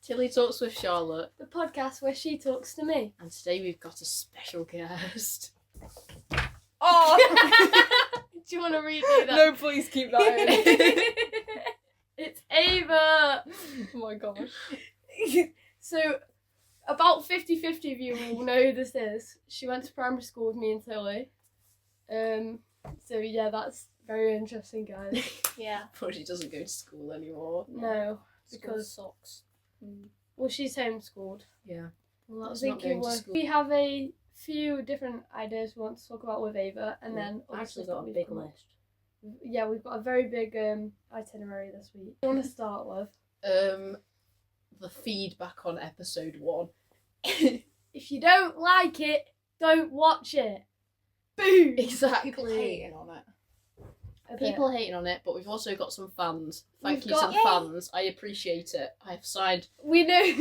Tilly Talks with Charlotte. The podcast where she talks to me. And today we've got a special guest. Oh! Do you want to redo that? No, please keep that in. It's Ava! Oh my gosh. So, about 50-50 of you will know who this is. She went to primary school with me and Tilly. So yeah, that's very interesting, guys. Yeah. But she doesn't go to school anymore. No, School because sucks. well, she's homeschooled. Yeah. Well, I that's think not going to was. school. We have a few different ideas we want to talk about with Ava, and then I other actually stuff got that a we've big come up- list. Yeah, we've got a very big itinerary this week. What do you want to start with? The feedback on episode 1. If you don't like it, don't watch it. Boom! Exactly. People hating on it. A bit. People hating on it, but we've also got some fans. Thank We've you got- to the fans. I appreciate it. I've signed We know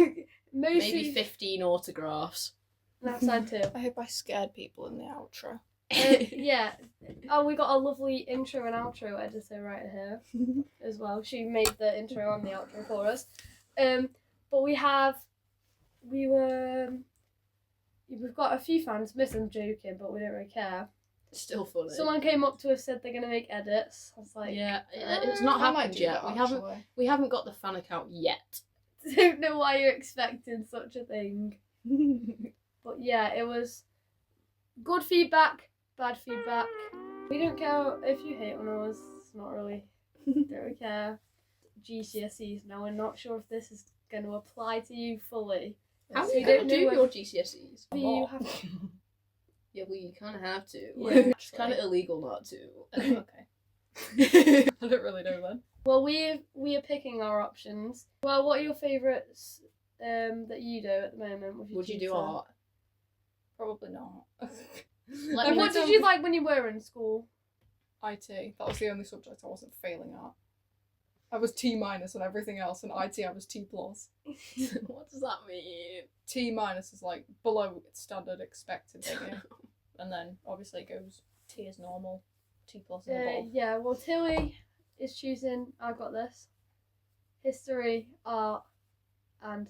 mostly. maybe 15 autographs. No, I've signed 2. I hope I scared people in the outro. Yeah. Oh, we got a lovely intro and outro editor right here as well. She made the intro and the outro for us. But we've got a few fans. Miss them joking, but we don't really care. Still funny. Someone came up to us, said they're gonna make edits. I was like, Yeah, it's not I might happened do yet. that, We haven't got the fan account yet. don't know why you're expecting such a thing. But yeah, it was good feedback, bad feedback. We don't care if you hate on us. It's not really. Don't really care. GCSEs. Now we're not sure if this is going to apply to you fully. How So do we you don't do know your GCSEs? You have to. Yeah, well, you kind of have to. Yeah, It's kind of illegal not to. Okay. I don't really know then. Well, we are picking our options. Well, what are your favourites that you do at the moment? With your Would you do tutor? art? Probably not. Let And me what know. did you like when you were in school? IT. That was the only subject I wasn't failing at. I was T- on everything else, and IT I was T+. What does that mean? T- is like below standard expected thingy. And then obviously it goes T is normal, T+ and above. Yeah, well, Tilly is choosing, I've got this, history, art, and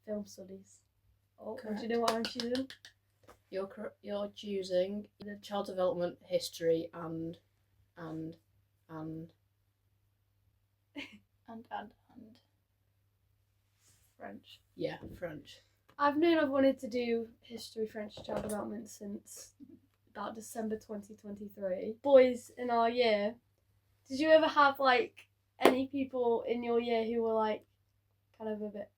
film studies. Oh, do you know what I'm choosing? You're choosing the child development, history, and And French. yeah, French. I've known I've wanted to do history, French, child development since about December 2023. Boys in our year, did you ever have like any people in your year who were like kind of a bit,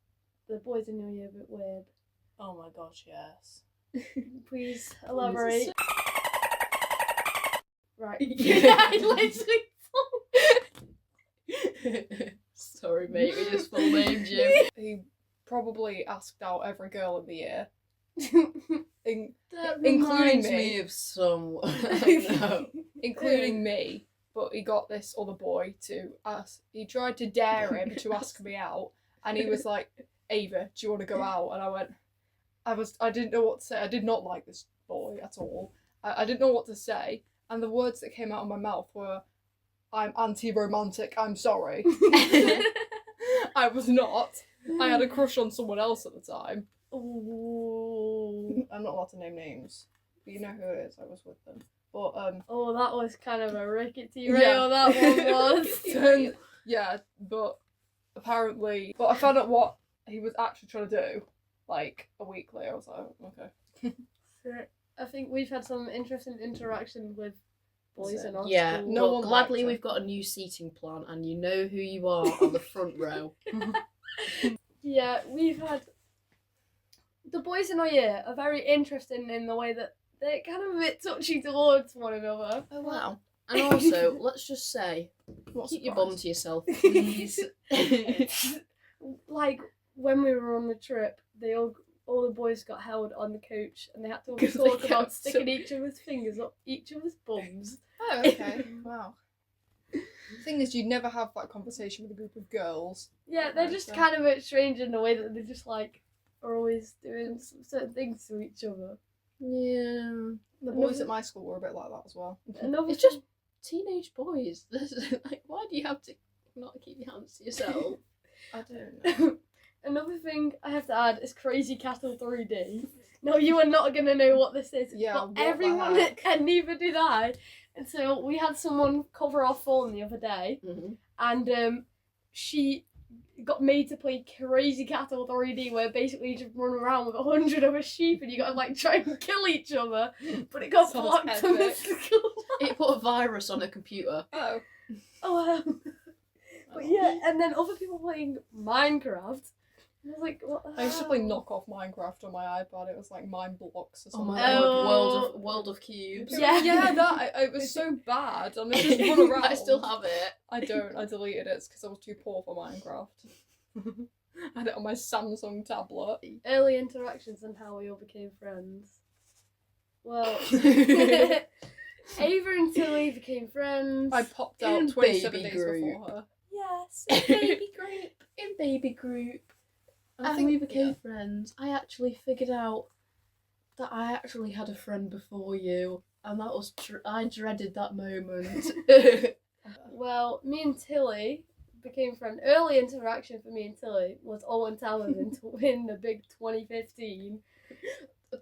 the boys in your year a bit weird? oh my gosh, yes. Please elaborate. Right. Yeah. I literally Sorry, mate, we just full named you. He probably asked out every girl in the year. That Including reminds me. me of someone. I know. Including me, but he got this other boy to ask. He tried to dare him to ask me out, and he was like, "Ava, do you want to go out?" And I went, I didn't know what to say. I did not like this boy at all. I didn't know what to say, and the words that came out of my mouth were, "I'm anti-romantic. I'm sorry." I was not. I had a crush on someone else at the time. Ooh. I'm not allowed to name names, but you know who it is. I was with them, but Oh, that was kind of a rickety Yeah. rail that one was. yeah, but apparently, but I found out what he was actually trying to do, like, a week later. I was like, oh, okay. So, I think we've had some interesting interaction with boys in our Yeah, school. No well, one gladly liked it. we've got a new seating plan, and you know who you are on the front row. Yeah, we've had... The boys in our year are very interesting in the way that they're kind of a bit touchy towards one another. Oh wow! And also, let's just say, What keep your surprise. bum to yourself, please. Like, when we were on the trip, all the boys got held on the coach and they had to all 'Cause they talk about kept sticking each other's fingers up each other's bums. Oh, okay. Wow. The thing is, you'd never have that conversation with a group of girls. Yeah, they're just kind of a bit strange in the way that they're just like are always doing certain things to each other. Yeah, The boys at my school were a bit like that as well. Another it's just teenage boys. Like, why do you have to not keep your hands to yourself? I don't know. Another thing I have to add is Crazy Cattle 3D. No, you are not going to know what this is. Yeah, but what the everyone, heck? and neither did I. And so we had someone cover our phone the other day, and she got made to play Crazy Cattle 3D, where basically you just run around with 100 other sheep and you got to like try and kill each other. But it got Sounds blocked on the epic. school. It put a virus on a computer. Oh. Oh, but yeah, and then other people playing Minecraft. And I was like, what the I used to play hell? knockoff Minecraft on my iPad. It was like Mine Blocks or Oh something. my god, Oh. World of Cubes. Yeah. Yeah, that it was so bad. And I just run around. I still have it. I don't. I deleted it because I was too poor for Minecraft. I had it on my Samsung tablet. Early interactions and how we all became friends. Well, Ava and Tilly became friends. I popped out In 27 baby days group. before her. Yes, In baby group. I And think we became friends. I actually figured out that I actually had a friend before you, and that was I dreaded that moment. Well, me and Tilly became friends. Early interaction for me and Tilly was Owen Television to win the big 2015.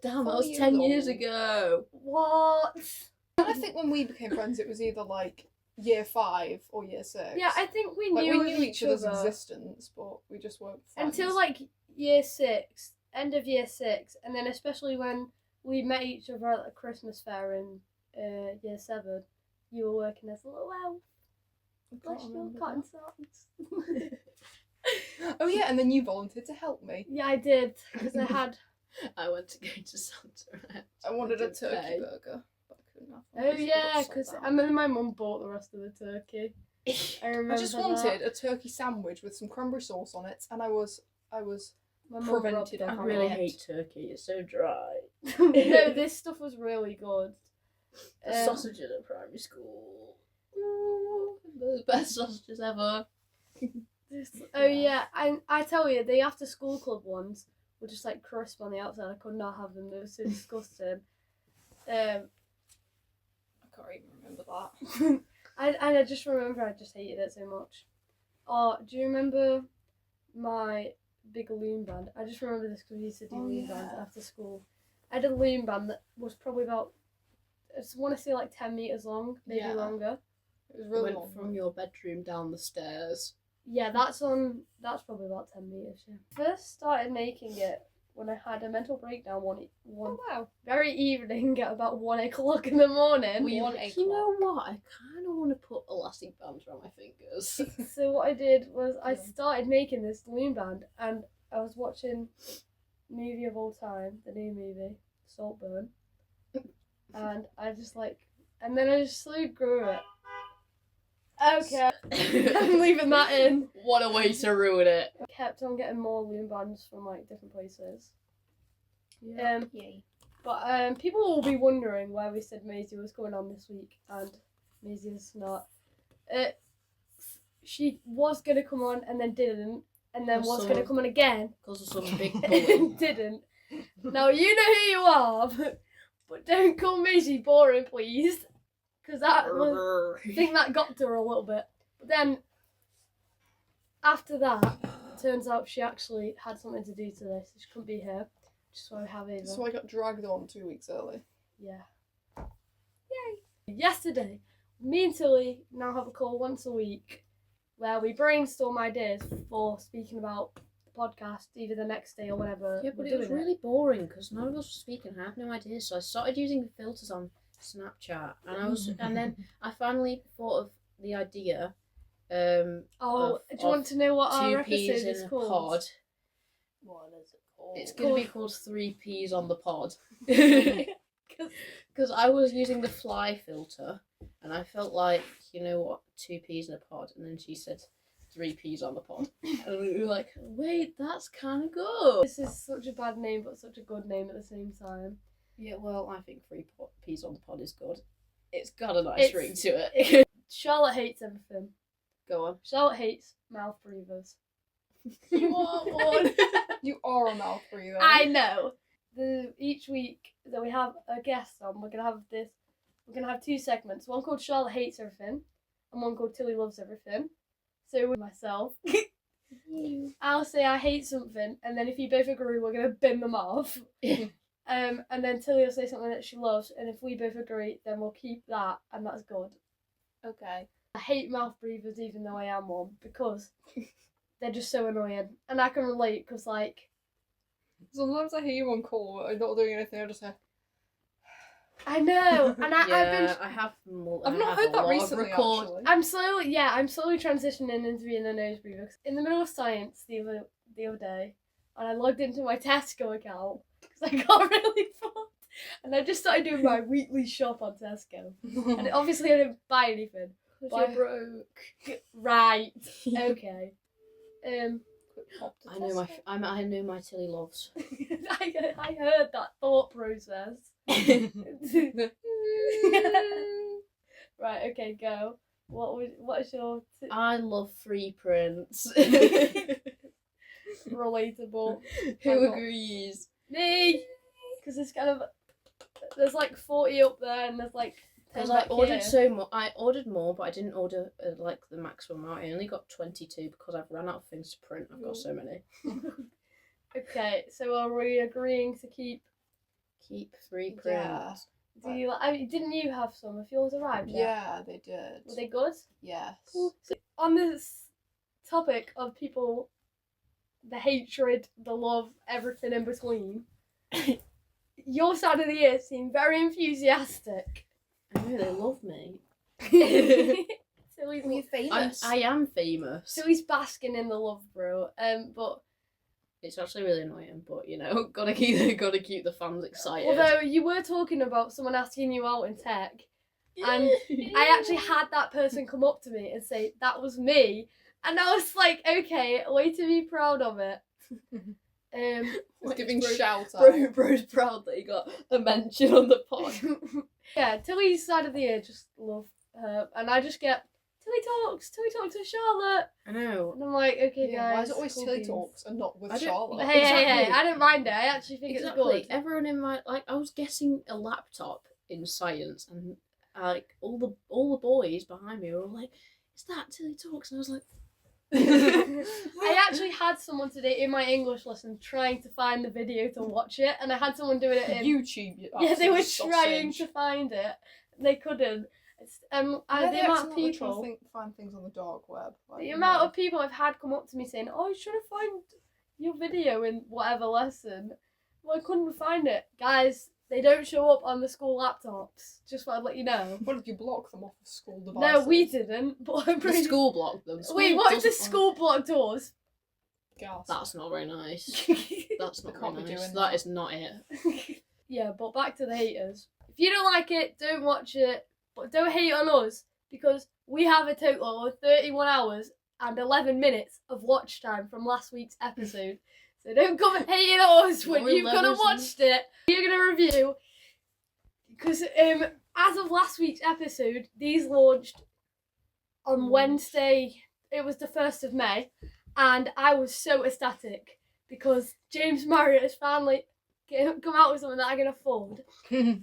Damn, that 4 was years 10 years old. ago. What? I think when we became friends, it was either like year 5 or year 6. Yeah, I think we like, knew, we knew each other's other existence, but we just weren't friends. until like year 6, end of year 6, and then especially when we met each other at a Christmas fair in year 7. You were working as a little elf. I can't Bless your remember cotton that. socks. Oh yeah, and then you volunteered to help me. Yeah, I did, because I had. I went to go to Santa. I wanted a did turkey pay. burger, but I couldn't have one. Oh 'cause it yeah, got sold because out. I remember my mum bought the rest of the turkey. I remember I just wanted a turkey sandwich with some cranberry sauce on it, and I was My mum prevented robbed it. I it. really hate turkey, it's so dry. No, this stuff was really good. The sausages at primary school. Ooh, the best sausages ever. Oh yeah, I tell you, the after school club ones were just like crisp on the outside. I could not have them. They were so disgusting. I can't even remember that. I just remember I just hated it so much. Oh, do you remember my big loom band? I just remember this because we used to do loom bands after school. I had a loom band that was probably about, I just want to say like 10 meters long, maybe Yeah. longer. It was It really went long. from your bedroom down the stairs. Yeah, that's probably about 10 meters. Yeah. First started making it when I had a mental breakdown one wow. very evening at about 1 o'clock in the morning. You One know what? I kind of want to put elastic bands around my fingers. So what I did was I Yeah. started making this loom band, and I was watching movie of all time, the new movie, Saltburn, and I just and then I just slowly grew it. Okay, I'm leaving that in. What a way to ruin it. I kept on getting more loom bands from like different places. Yay. But people will be wondering why we said Maisie was going on this week, and Maisie is not. She was gonna come on and then didn't, and then was gonna come on again Because of some big and bully. didn't. Now you know who you are, but don't call Maisie boring, please, because I think that got to her a little bit. But then after that, turns out she actually had something to do today, so she couldn't be here. Just so I have Ava. So I got dragged on 2 weeks early. Yeah. Yay! Yesterday, me and Tilly now have a call once a week where we brainstorm ideas for speaking about the podcast either the next day or whenever. Yeah, but we're it was doing really boring because none of us were speaking. I had no idea, so I started using filters on Snapchat, and then I finally thought of the idea. Oh, of- do you want to know what our Two episode peas is in a called? pod. What is it called? It's going to be called 3 peas on the pod. Because I was using the fly filter, and I felt like, you know what, 2 peas in a pod, and then she said 3 peas on the pod, and we were like, wait, that's kind of good. This is such a bad name, but such a good name at the same time. Yeah, well, I think 3 peas on the pod is good. It's got a nice It's- ring to it. Charlotte hates everything. Go on. Charlotte hates mouth breathers. You are one. You are a mouth breather. I know. Each week that we have a guest on, we're gonna have 2 segments. One called Charlotte Hates Everything, and one called Tilly Loves Everything. So with myself, I'll say I hate something, and then if you both agree, we're gonna bin them off. And then Tilly will say something that she loves, and if we both agree, then we'll keep that, and that's good. Okay. I hate mouth breathers, even though I am one, because they're just so annoying, and I can relate because like Sometimes I hear you on call, I'm not doing anything, I just say. I know, and I have. I've not heard that recently, actually. I'm slowly transitioning into being a nose breather. In the middle of science the other day, and I logged into my Tesco account because I got really bored, and I just started doing my weekly shop on Tesco, and obviously I didn't buy anything. You're broke. Right. Okay. I know my Tilly loves. I heard that thought process. Right, okay, go. What's your I love free prints. relatable? Who agrees? Me! Because there's like 40 up there and there's like 10 Because I back ordered here. I ordered more, but I didn't order like the maximum amount. I only got 22 because I've run out of things to print. I've got so many. Okay, so are we agreeing to keep free prints? Yeah. didn't you have some? Have yours arrived yet? Yeah, they did. Were they good? Yes. Cool. So on this topic of people, the hatred, the love, everything in between, your side of the year seemed very enthusiastic. I know they love me. So he's, We're famous. I am famous. so he's basking in the love, bro. But It's actually really annoying, but you know, gotta keep the fans excited. although you were talking about someone asking you out in tech, and I actually had that person come up to me and say that was me, and I was like, okay, way to be proud of it. Just giving shout out. Bro's proud that he got a mention on the pod. Yeah, Tilly's side of the year, just love her, and I just get Tilly talks to Charlotte, I know. and I'm like, okay, Yeah, guys. why is it always cool Tilly beans. talks and not with I don't- Charlotte? Hey, I don't mind it. I actually think Exactly. it's good. Everyone in my I was getting a laptop in science, and like all the boys behind me were all like, "Is that Tilly Talks?" And I was like, I actually had someone today in my English lesson trying to find the video to watch it, and I had someone doing it in YouTube. Yeah, they were absolute trying sausage. to find it. They couldn't. It's, Yeah, the they amount of accidentally try to people, find things on the dark web. Like, the you amount know. of people I've had come up to me saying, "Oh, I was trying to find your video in whatever lesson. Well, I couldn't find it, guys. They don't show up on the school laptops. Just thought I'd let you know." What did you block them off of school devices? No, we didn't. But I'm "The pretty. school blocked them." Wait, what if the doesn't- school blocked doors? Gas. That's not very nice. That's not They can't very be nice. doing That that. is not it. Yeah, but back to the haters. If you don't like it, don't watch it. But don't hate on us, because we have a total of 31 hours and 11 minutes of watch time from last week's episode. So don't come and hate on us when More you've gonna 11s. watched it. You're gonna review, because as of last week's episode, these launched on Wednesday. It was the 1st of May, and I was so ecstatic because James Marriott has finally come out with something that I can afford.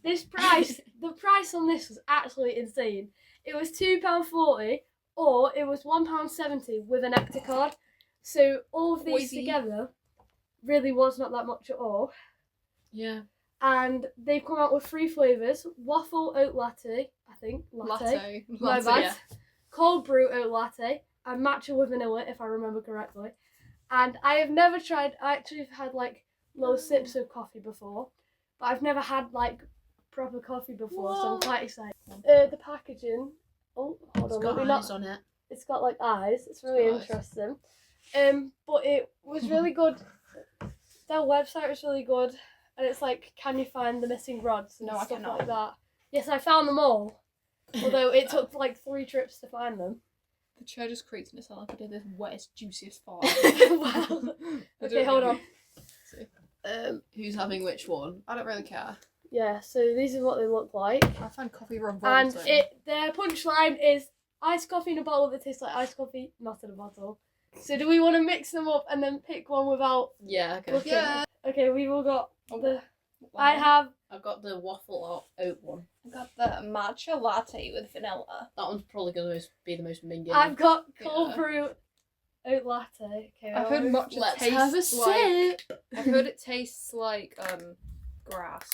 This price, the price on this was actually insane. It was £2.40 or it was £1.70 with an Nectar card. So all of these Boise. together really was not that much at all. Yeah. And they've come out with 3 flavours: waffle oat latte, I think. Latte. My Latte, bad. yeah. Cold brew oat latte and matcha with vanilla, if I remember correctly. And I have never tried. I actually have had like little sips of coffee before, but I've never had like proper coffee before, so I'm quite excited. The packaging. Oh, hold It's on. got let me eyes not. on it. It's got like eyes. It's really got eyes. interesting. But it was really good. Their website was really good, and it's like, can you find the missing rods and No, I stuff cannot. like that. Yes, I found them all. Although it took like 3 trips to find them. The chair just creaks and it sounds like I did this wettest, juiciest fart. Wow. I Okay, don't hold know. on. Who's having which one? I don't really care. Yeah, so these are what they look like. I find coffee revolting. And their punchline is iced coffee in a bottle that tastes like iced coffee, not in a bottle. So do we want to mix them up and then pick one without Yeah. Okay. looking? Yeah. Okay, we've all got Oh, the... wow. I have... I've got the waffle oat one. I got the matcha latte with vanilla. That one's probably gonna be the most minging. I've got cold Yeah. brew oat latte. Okay, I've heard matcha Let's tastes have a like. sip. I've heard it tastes like grass.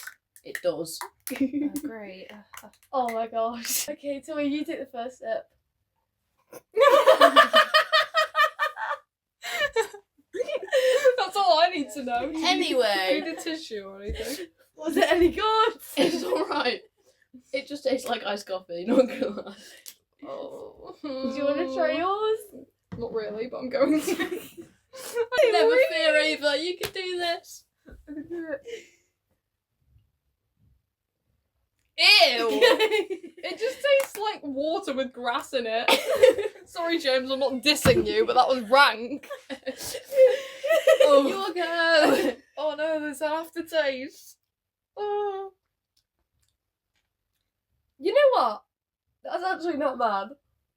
It does. Oh, great. Oh my gosh. Okay, Tommy, you take the first sip. That's all I need to know. Anyway. Need a tissue or anything? Was it any good? It's alright. It just tastes like iced coffee, not gonna lie. Oh. Do you want to try yours? Not really, but I'm going to. Never fear, Ava, you can do this. Ew! It just tastes like water with grass in it. Sorry, James, I'm not dissing you, but that was rank. Oh. Your go. Oh no, there's an aftertaste. Oh. You know what? That's actually not bad.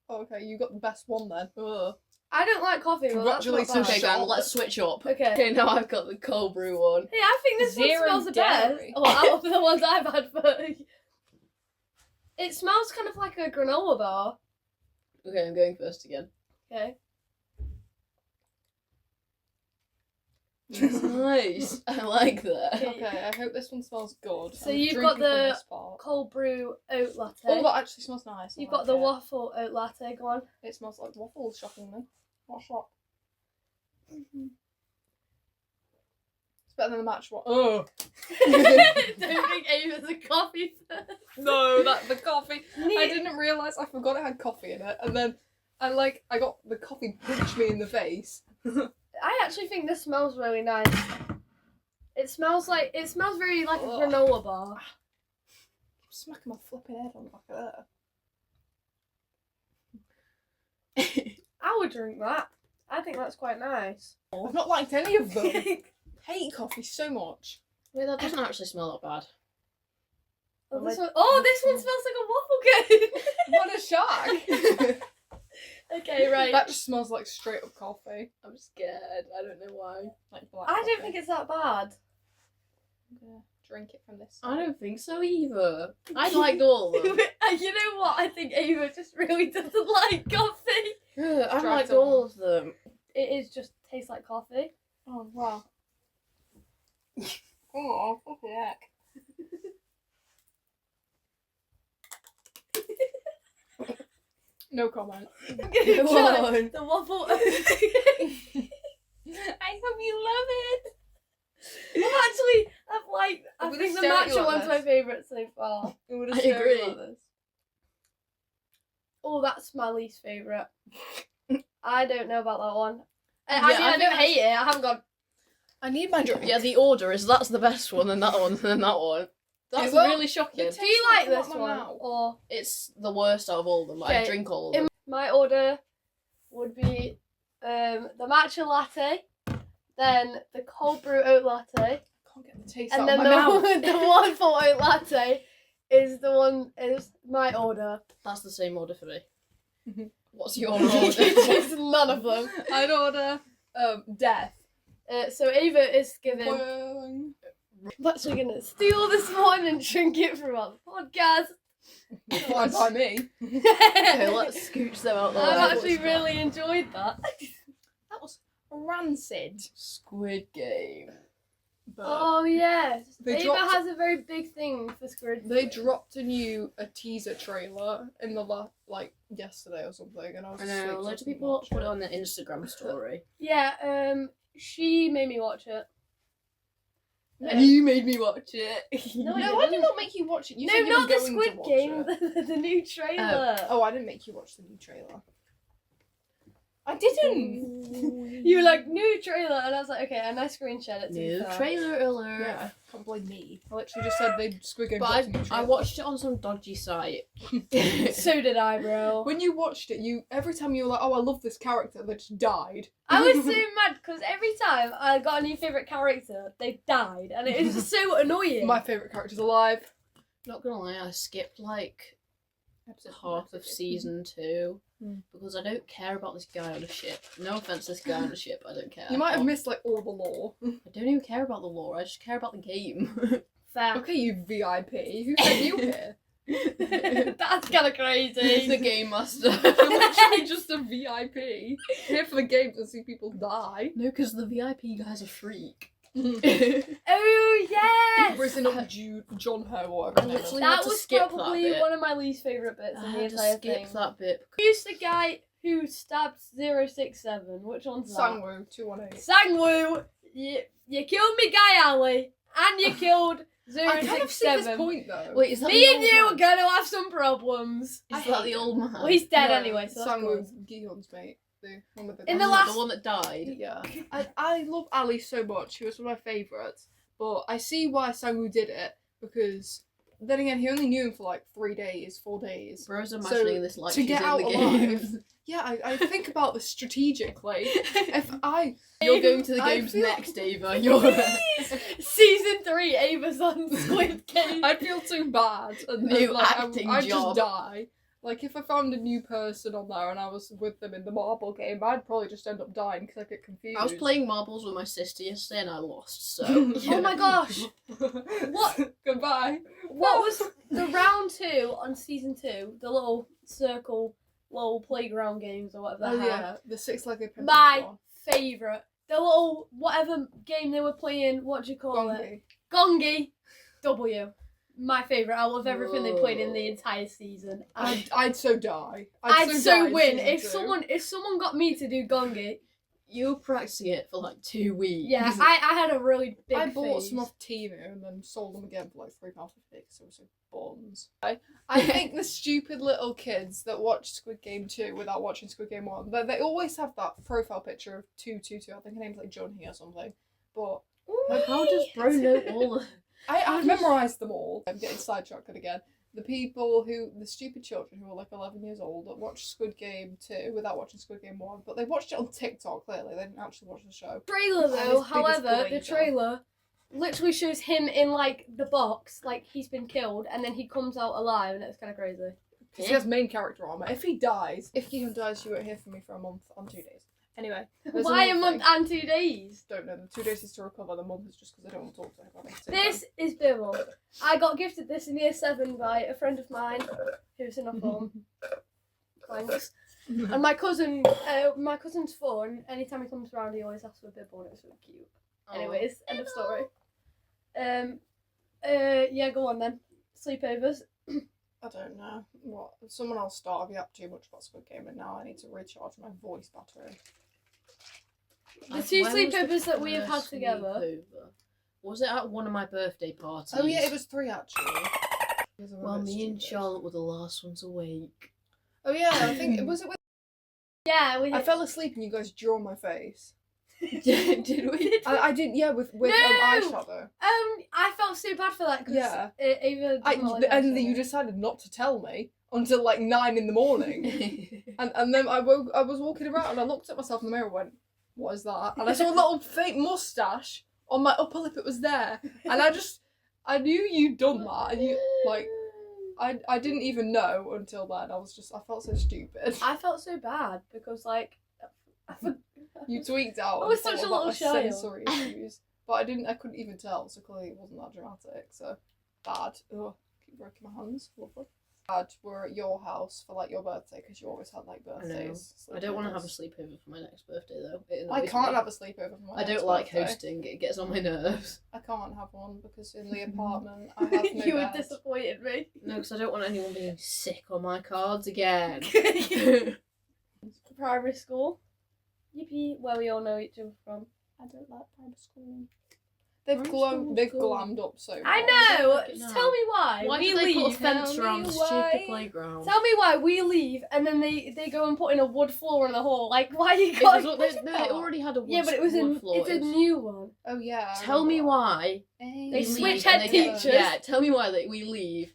Okay, you got the best one then. Oh. I don't like coffee, but that's not Congratulations, bad. Okay, gang, let's switch up. Okay. Okay, now I've got the cold brew one. Hey, I think this Zero one smells the best. dairy. Oh, out of the ones I've had for... It smells kind of like a granola bar. Okay, I'm going first again. Okay. Nice. I like that. Okay, I hope this one smells good. So I'm you've drinking got from the this part. cold brew oat latte. Oh, that actually smells nice. I You've like got the it. waffle oat latte. Go on. It smells like waffles, shockingly. What shock? It's better than the match one. Oh! Don't think Ava's a coffee first. No, the coffee. I didn't realise, I forgot it had coffee in it, and then I got the coffee punched me in the face. I actually think this smells really nice. It smells very like a Ugh. granola bar. I'm smacking my flipping head on the back of I would drink that. I think that's quite nice. there. I've not liked any of them. Hate coffee so much. Wait, that doesn't actually smell that bad. Oh, this one smells like a waffle cake. What a shock! Okay, right. That just smells like straight up coffee. I'm scared. I don't know why. Like black I don't coffee. think it's that bad. I'm gonna drink it from this I side. don't think so either. I liked all of them. You know what? I think Ava just really doesn't like coffee. I Dragged liked on. all of them. It is just tastes like coffee. Oh, wow. Oh, what the heck? No comment. Try on. the waffle. I hope you love it. I I'm gonna think the stare at you matcha like one's my this. favourite so far. I agree. Oh, that's my least favourite. I don't know about that one. I Yeah, mean, I I think don't hate it. I haven't gone. I need my drink. Yeah, the order is that's the best one, then that one, then that one. That's Well, really shocking. the Do you like Tastes like this my one? mouth. Or It's the worst out of all of them. But I Okay, drink all of in them. my order would be the matcha latte, then the cold brew oat latte, I can't get the taste and out then of my mouth. the waffle oat latte is my order. That's the same order for me. Mhm. What's your It's order? just none of them. I'd order death. So Ava is giving. Boing. I'm actually gonna steal this one and drink it throughout the podcast. Fine by me. Okay, let's scooch them out the way. I've actually really enjoyed that. That was rancid. Squid Game. But Oh yes, They Ava dropped- has a very big thing for Squid they Game. dropped a teaser trailer in the yesterday or something, and I was I asleep, know, so I loads of couldn't people watch put it on their Instagram story. Yeah, she made me watch it. And you made me watch it. No, No, I did not make you watch it. You No, said you not were the going Squid to watch Game, it. the new trailer. Oh, I didn't make you watch the new trailer. I didn't. You were like, new trailer, and I was like, okay, and I screen shared it to New be fair. trailer alert. Yeah, can't blame me. I literally just said they Squid Game. But dropped a new I trailer. watched it on some dodgy site. So did I, bro. When you watched it, every time you were like, "Oh, I love this character," they just died. I was so mad because every time I got a new favourite character, they died, and it was just so annoying. My favorite character's alive. Not gonna lie, I skipped like half of season 2 because I don't care about this guy on a ship. No offense, this guy on a ship, I don't care. You might have But missed all the lore. I don't even care about the lore. I just care about the game. Fair. Okay, you VIP. Who sent you here? That's kind of crazy. He's the game master. Literally just a VIP. Here for the games and see people die. No, because the VIP guy's a freak. Oh yes! Risen up John Ho or I whatever. his name is. literally had That to was skip probably that bit. one of my least favourite bits I in the had to entire skip thing. that bit. Who's the guy who stabbed 067? Which one's that? Sangwoo 218. Sangwoo! You killed me, Guy Ali, and you killed I kind of see his 067. point though. Wait, is that Me the and old you are man? gonna have some problems. Is that the old man? Well, he's dead No, anyway, so that's Sangwoo good. Gi-hun's mate. The one with the In the The last- one that died. Yeah. I love Ali so much. He was one of my favourites. But I see why Sangwoo did it, because then again, he only knew him for like 3 days, 4 days. Bro's So, imagining this like to she's get in out the alive- game. Yeah, I think about this strategically. If I... You're going to the I games feel- next, Ava. You're Season 3, Ava's on Squid Game. I'd feel too bad. And New like, acting I'd job. just die. Like, if I found a new person on there and I was with them in the marble game, I'd probably just end up dying because I'd get confused. I was playing marbles with my sister yesterday and I lost, so... Oh my gosh. What? Goodbye. What was the round 2 on season 2? The little circle, little playground games or whatever. Oh the hell. yeah, the six-legged princess My one. favourite. The little whatever game they were playing. What do you call it? Gongi. Gongi. W. My favourite. I love everything they played in the Whoa. entire season. I'd so die. I'd die so in win season if someone got me to do Gongi. You were practicing it for like 2 weeks. Yeah, I had a really two. big. I bought phase. some off Temu and then sold them again for like £3.50 because they were so buns. I think the stupid little kids that watch Squid Game 2 without watching Squid Game 1, they always have that profile picture of 222. I think her name's like John or something. But Like, how does Bro know all of... I've memorised them all. I'm getting sidetracked again. The stupid children who are like 11 years old that watch Squid Game 2 without watching Squid Game 1, but they watched it on TikTok, clearly. They didn't actually watch the show. Trailer And though, his biggest however, the brain trailer literally shows him in like the box, like he's been killed, and then he comes out alive, and it's kind of crazy. Because he has main character armor. If he dies, if Gi-hun dies, you won't hear from me for a month on 2 days. Anyway. there's Why a another month thing. and 2 days? Don't know. The 2 days is to recover. The month is just because I don't want to talk to anybody. This is Bibble. I got gifted this in year 7 by a friend of mine who's in a form. Thanks. And my cousin's 4, and anytime he comes around, he always asks for a Bibble, and it was really cute. Anyways, end of story. Yeah, go on then. Sleepovers. I don't know. What? Someone else start. I've yapped too much about Squid Game, and now I need to recharge my voice battery. The 2 When was the sleepovers that we have had first together. sleepover? Was it at one of my birthday parties? Oh yeah, it was 3 actually. Well, me and Charlotte were the last ones awake. Oh yeah, I think was it with. Yeah, we. I fell asleep and you guys drew on my face. Did we? I did, yeah, with No! eyeshadow. I felt so bad for that because Yeah. Ava. And then you you decided not to tell me until like 9 in the morning, and then I was walking around and I looked at myself in the mirror and went, "What is that?" And I saw a little fake mustache on my upper lip. It was there, and I knew you'd done that, and you like. I didn't even know until then. I felt so stupid. I felt so bad because like. You tweaked out. I was and such thought a about little my child. sensory issues, but I couldn't even tell. So clearly it wasn't that dramatic. So bad. Ugh, keep breaking my hands. Lovely. Dad, we're at your house for like your birthday because you always had like birthdays. I don't want to have a sleepover. sleepover for my next birthday though. It I annoys can't me. have a sleepover for my I next don't like birthday. hosting. It gets on my nerves. I can't have one because in the apartment I have no You were bed. disappointed me. No, because I don't want anyone being sick on my cards again. Primary school. Yippee, where we all know each other from. I don't like primary school. They've Primary school they've was cool. glammed up so much. I don't know. like it now. Tell me why. Why we do they leave. put a fence Tell around me the stupid why. playground? Tell me why we leave and then they go and put in a wood floor in the hall. Like why you It got? was, they already had a wood, Yeah, but it was wood floor. it's a It was- new one. Oh yeah. I Tell me remember why that. They we switch leave head and they get- teachers. Yeah, tell me why we leave.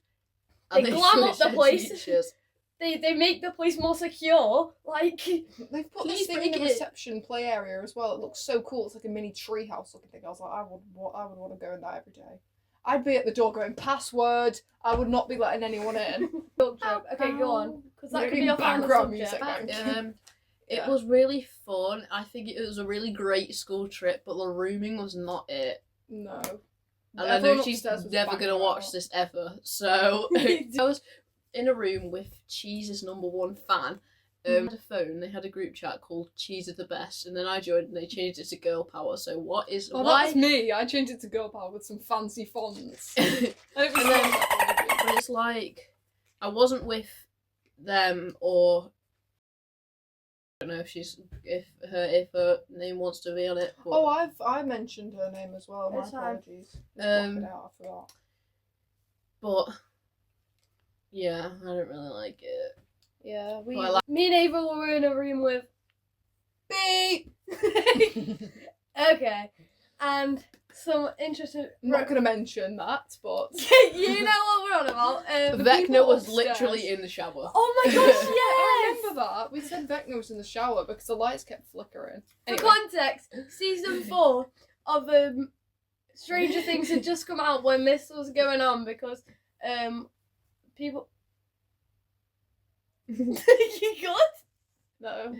They glam up switch the head place. teachers. They make the place more secure. Like They've put Please this thing in the break it. reception play area as well. It looks so cool. It's like a mini treehouse looking thing. I was like, I would want to go in that every day. I'd be at the door going password. I would not be letting anyone in. joke. Okay, go on. Because that You could need be our final background subject. music. It Yeah. was really fun. I think it was a really great school trip, but the rooming was not it. No. And I Everyone know she's upstairs was never banging gonna her watch out. this ever. So I was in a room with Cheese's #1 fan. Had a phone. They had a group chat called Cheese are the best, and then I joined, and they changed it to Girl Power. So what is Oh, why? that's me. I changed it to Girl Power with some fancy fonts. And And then, but it's like I wasn't with them, or I don't know if her name wants to be on it. But, Oh, I mentioned her name as well. My It's fine. apologies. Let's block it out, I forgot. but yeah, I don't really like it. Yeah, Well, I me and Ava were in a room with. Beep! Okay, and some interesting. I'm not going to mention that, but... You know what we're on about. The Vecna people was upstairs- literally in the shower. Oh my Yeah, gosh, I yes! remember that. We said Vecna was in the shower because the lights kept flickering. For Anyway. context, season 4 of Stranger Things had just come out when this was going on because people. You good? No.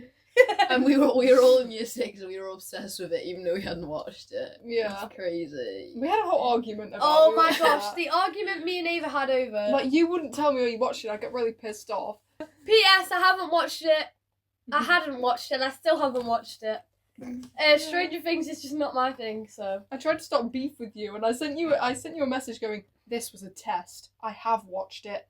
And we were all in year 6 and we were obsessed with it even though we hadn't watched it. Yeah. It's crazy. We had a whole argument about Oh it. my gosh, the argument me and Ava had over. Like, you wouldn't tell me when you watched it, I get really pissed off. P.S. I haven't watched it. I hadn't watched it and I still haven't watched it. Stranger Things is just not my thing, so. I tried to start beef with you, and I sent you a message going, "This was a test. I have watched it,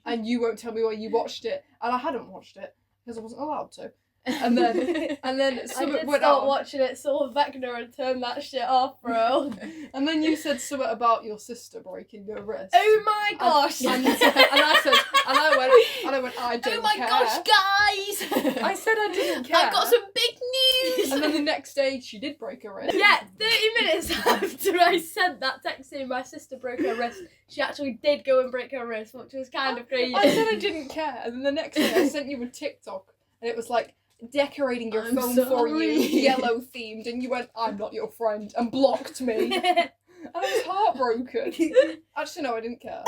and you won't tell me why you watched it." And I hadn't watched it because I wasn't allowed to. And then I something did went start on, watching it, saw Vecna and turned that shit off, bro. and then you said something about your sister breaking your wrist. Oh my gosh! And I went, I don't Oh my care. gosh, guys! I said I didn't care. I've got some big news! And then the next day, she did break her wrist. Yeah, 30 minutes after I sent that text saying my sister broke her wrist, she actually did go and break her wrist, which was kind of crazy. I said I didn't care, and then the next day I sent you a TikTok, and it was like, decorating your I'm phone for you, sorry. yellow themed, and you went, "I'm not your friend," and blocked me. And I was heartbroken. Actually, no, I didn't care.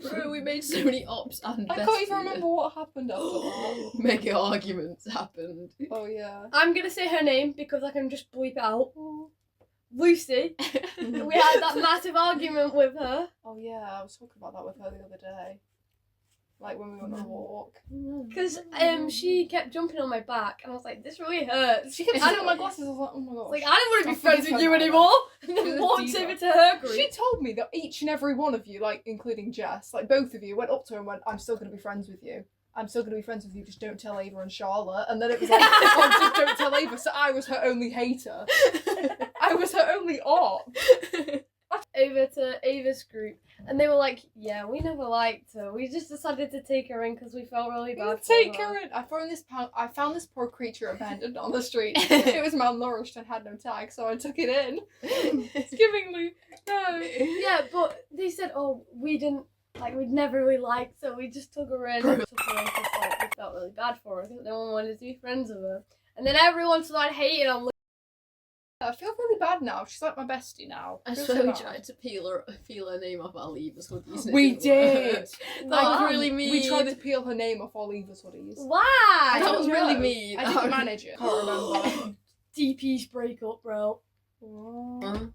Bro, we made so many ops and I can't even remember what happened after that. Mega arguments happened. Oh yeah. I'm gonna say her name because I can just bleep it out. Lucy. We had that massive argument with her. Oh yeah, I was talking about that with her the other day. Like when we went on a walk. Because she kept jumping on my back and I was like, this really hurts. She kept I sitting don't on my glasses, I was like, oh my gosh. Like, I don't want to be I friends forget with you her now. anymore. And She's then a walks diva. over to her group. She told me that each and every one of you, like including Jess, like both of you, went up to her and went, "I'm still going to be friends with you. I'm still going to be friends with you, just don't tell Ava and Charlotte." And then it was like, "Oh, just don't tell Ava." So I was her only hater. I was her only op. Over to Ava's group. And they were like, yeah, we never liked her. We just decided to take her in because we felt really bad for Take her in. I found this poor creature abandoned on the street. It was malnourished and had no tag, so I took it in. It's giving me no. Yeah, but they said, oh, we'd never really liked her. We just took her in. And took her in 'cause, like, we felt really bad for her because no one wanted to be friends with her. And then everyone started hating on Lucy. I feel really bad now. She's like my bestie now. I feel swear so we bad. tried to peel her name off our levers hoodies. and it We didn't work. did. That was Wow. really mean. We tried to peel her name off all Eva's hoodies. Why? That was really know. mean. I didn't manage it. Can't remember. DP's breakup, bro. Huh?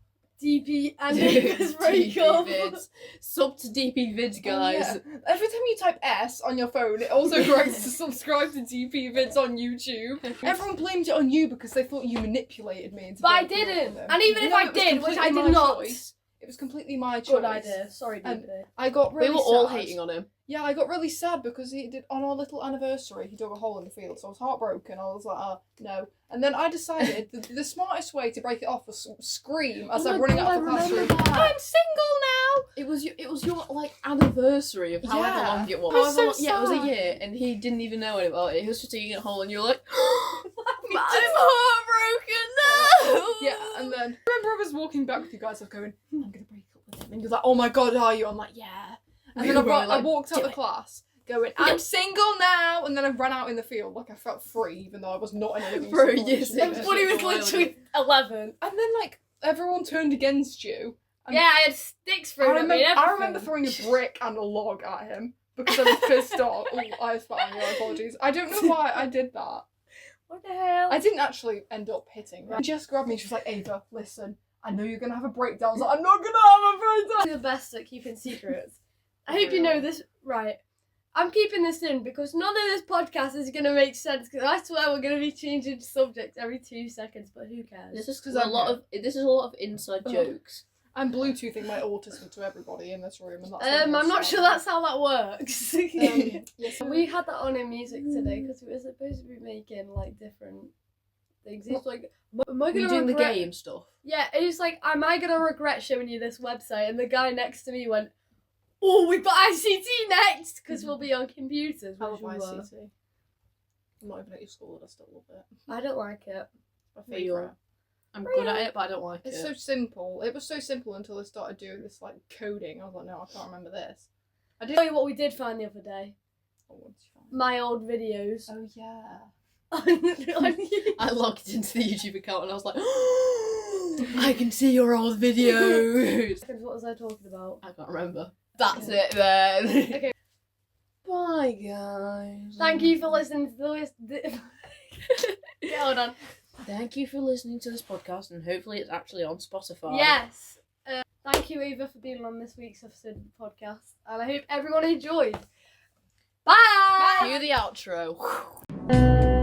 DP and Dude, Ava's breakup. DP vids. Sub to DP vids, guys. Oh, yeah. Every time you type S on your phone, it also corrects to subscribe to DP vids on YouTube. Everyone blamed it on you because they thought you manipulated me into But I breaking up didn't. with him. And even if No, I it was did, which I completely did my not. choice. It was completely my choice. Good idea. Sorry, And- DP. I got really We were all sad. hating on him. Yeah, I got really sad because he did on our little anniversary. He dug a hole in the field, so I was heartbroken. I was like, "Oh no!" And then I decided the smartest way to break it off was scream as Oh I'm my running God, out I of the remember classroom. that. I'm single now. It was your like anniversary of however Yeah. long it was. It was so Yeah, it was a sad. year, and he didn't even know about it. He was just digging a hole, and you're like, Me I'm too. heartbroken now. Yeah, and then I remember I was walking back with you guys, I was going, "I'm gonna break up with him," and you're like, "Oh my god, are you?" I'm like, "Yeah." And We then I, were I like, walked out "Do the it." class, going, "I'm single now," and then I ran out in the field like I felt free, even though I was not in a living Bro, situation. yes, And Yeah. Buddy was Wild. literally 11. And then like everyone turned against you. And Yeah, I had sticks I thrown at me remember, and I everything. remember throwing a brick and a log at him because I was pissed off. Oh, I spat on you, apologies. I don't know why I did that. What the hell? I didn't actually end up hitting her. She just grabbed me, she was like, "Ava, listen, I know you're gonna have a breakdown. I was like, I'm not gonna have a breakdown. The best at keeping secrets. I hope you know this. Right. I'm keeping this in because none of this podcast is going to make sense because I swear we're going to be changing subjects every 2 seconds, but who cares? This is a lot of inside jokes. I'm Bluetoothing my autism to everybody in this room, and that's. I'm not sure that's how that works. Yes, We had that on in music today because we were supposed to be making like different things. It's like, am I Are you gonna doing the regret... game stuff? Yeah, it's like, am I gonna regret showing you this website? And the guy next to me went, "Oh, we've got ICT next because we'll be on computers." I love which we were. ICT. I'm not even at your school, but I still love it. I don't like it. My Real. favourite. I'm good at it, but I don't like It's it. so simple. It was so simple until they started doing this like coding. I was like, no, I can't remember this. I did. Tell you what we did find the other day. Oh, what did you find? My old videos. Oh yeah. I logged into the YouTube account and I was like, I can see your old videos. What was I talking about? I can't remember. That's it then. Okay. Bye, guys. Thank you for listening to Yeah, hold on. Thank you for listening to this podcast, and hopefully it's actually on Spotify. Yes. Thank you, Ava, for being on this week's episode of the podcast, and I hope everyone enjoyed. Bye. Cue the outro.